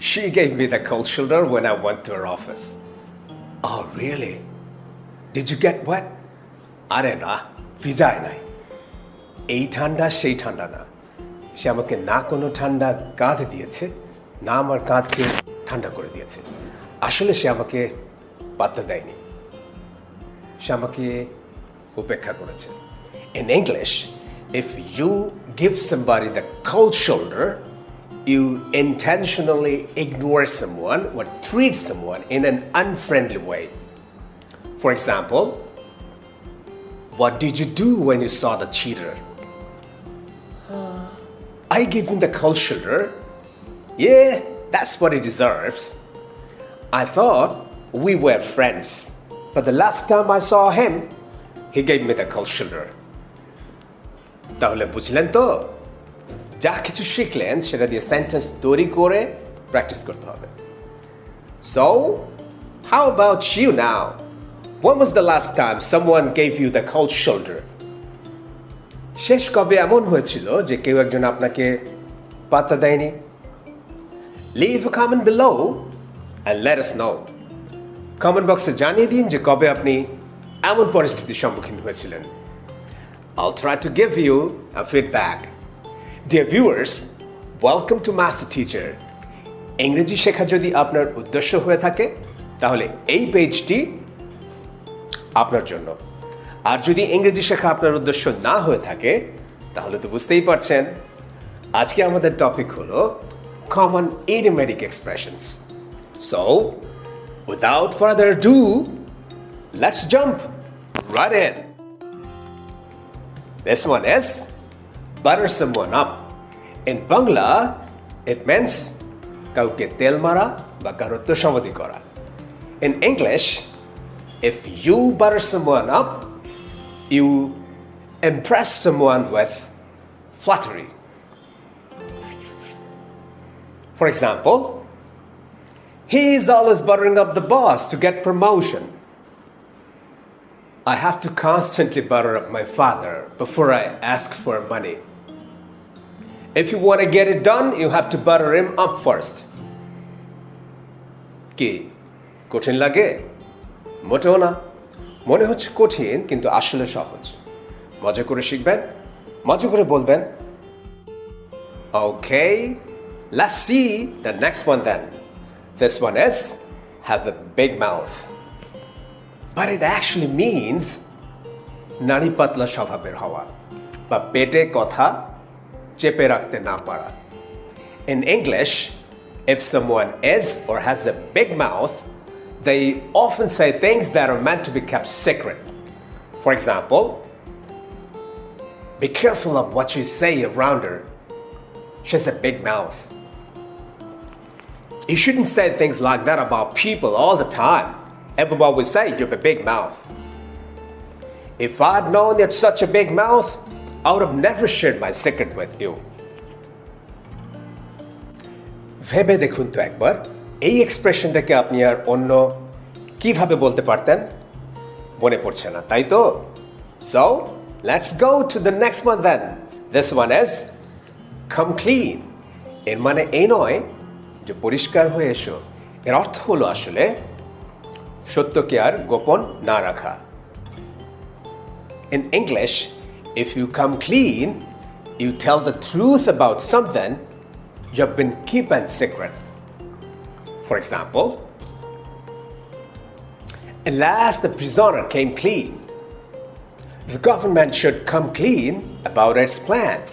She gave me the cold shoulder when I went to her office. Oh, really? Did you get wet? আরে না, ভিজায় নাই। এই ঠান্ডা সেই ঠান্ডা না। সে আমাকে না কোনো ঠান্ডা কাঁধে দিয়েছে, না আমার কাঁধকে ঠান্ডা করে দিয়েছে। আসলে সে আমাকে পাত্তা দেয়নি। সে আমাকে উপেক্ষা করেছে। In English, if you give somebody the cold shoulder, you intentionally ignore someone or treat someone in an unfriendly way. For example, what did you do when you saw the cheater? I gave him the cold shoulder. Yeah, that's what he deserves. I thought we were friends, but the last time I saw him, he gave me the cold shoulder. তাহলে বুঝলেন তো? যা কিছু শিখলেন সেটা দিয়ে sentence তৈরি করে প্র্যাকটিস করতে হবে। So, how about you now? When was the last time someone gave you the cold shoulder? শেষ কবে এমন হয়েছিল যে কেউ একজন আপনাকে পাত্তা দেয়নি? Leave a comment below and let us know. Comment বক্সে জানিয়ে দিন যে কবে আপনি এমন পরিস্থিতির সম্মুখীন হয়েছিলেন। I'll try to give you a feedback. Dear viewers, welcome to Master Teacher. ইংরেজি শেখা যদি আপনার উদ্দেশ্য হয়ে থাকে তাহলে এই পেজটি আপনার জন্য। আর যদি ইংরেজি শেখা আপনার উদ্দেশ্য না হয়ে থাকে তাহলে তো বুঝতেই পারছেন আজকে আমাদের টপিক হলো common idiomatic expressions. So, without further ado, let's jump right in. This one is butter someone up. In Bangla, it means kauke tel mara ba karo toshamodi kora. In English, if you butter someone up, you impress someone with flattery. For example, he is always buttering up the boss to get promotion. I have to constantly butter up my father before I ask for money. If you want to get it done, you have to butter him up first. কি কঠিন লাগে? মোটেও না। মনে হচ্ছে কঠিন কিন্তু আসলে সহজ। মজা করে শিখবেন, মজা করে বলবেন। Okay, let's see the next one then. This one is have a big mouth. But it actually means নাড়ি পাতলা স্বভাবের হওয়া বা পেটে কথা চেপে রাখতে না পারা। In English, if someone is or has a big mouth, they often say things that are meant to be kept secret. For example, be careful of what you say around her. She has a big mouth. You shouldn't say things like that about people all the time. Everyone will say you have a big mouth. If I'd known you had such a big mouth, I would have never shared my secret with you. ভেবে দেখুন তো একবার এই এক্সপ্রেশনটাকে আপনি আর অন্য কিভাবে বলতে পারতেন? মনে পড়ছে না, তাই তো? So, let's go to the next one then. This one is come clean. এর মানে এই নয় যে পরিষ্কার হয়ে এসো। এর অর্থ হলো আসলে সত্যকে আর গোপন না রাখা। In English, if you come clean, you tell the truth about something you've been keeping secret. For example, at last the prisoner came clean. The government should come clean about its plans.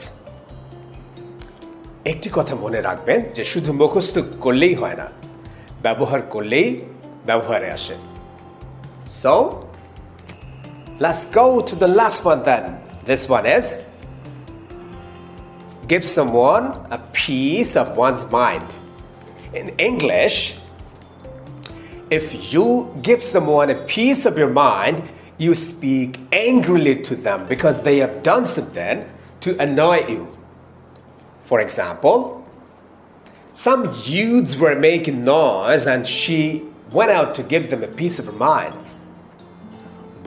একটি কথা মনে রাখবেন যে শুধু মুখস্থ করলেই হয় না, ব্যবহার করলেই ব্যবহারে আসে। So, let's go to the last one then. This one is give someone a piece of one's mind. In English, if you give someone a piece of your mind, you speak angrily to them because they have done something to annoy you. For example, some youths were making noise and she went out to give them a piece of her mind.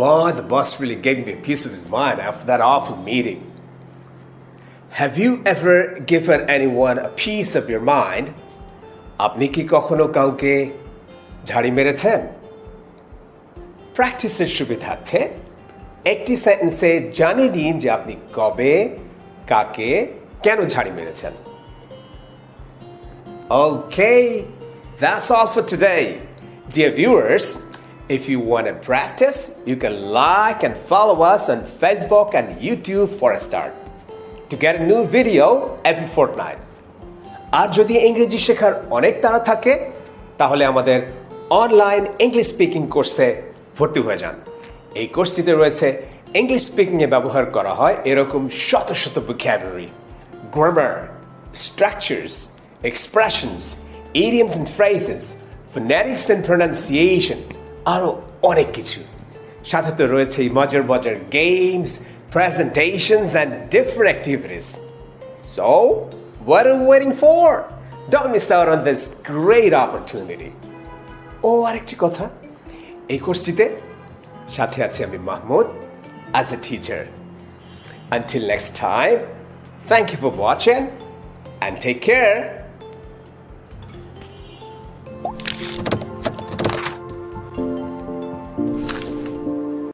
Boy, the boss really gave me a piece of his mind after that awful meeting. Have you ever given anyone a piece of your mind? আপনি কি কখনো কাউকে ঝাড়ি মেরেছেন? প্র্যাকটিসের সুবিধার্থে একটি সেন্টেন্সে জানিয়ে দিন যে আপনি কবে, কাকে, কেন ঝাড়ি মেরেছেন। Okay, that's all for today. Dear viewers, if you want to practice, you can like and follow us on Facebook and YouTube for a start to get a new video every fortnight. আর যদি ইংরেজি শেখার অনেক তাড়া থাকে তাহলে আমাদের online English speaking কোর্সে ভর্তি হয়ে যান। এই কোর্সটিতে রয়েছে ইংলিশ স্পিকিংয়ে ব্যবহার করা হয় এরকম শত শত vocabulary, grammar, structures, expressions, idioms and phrases, phonetics and pronunciation, আরও অনেক কিছু। সাথে তো রয়েছে মজার মজার games, presentations and different activities. So, what are you waiting for? Don't miss out on this great opportunity. ও আরেকটি কথা, এই কোর্সটিতে সাথে আছি আমি Mahmud as a teacher. Until next time, thank you for watching and take care.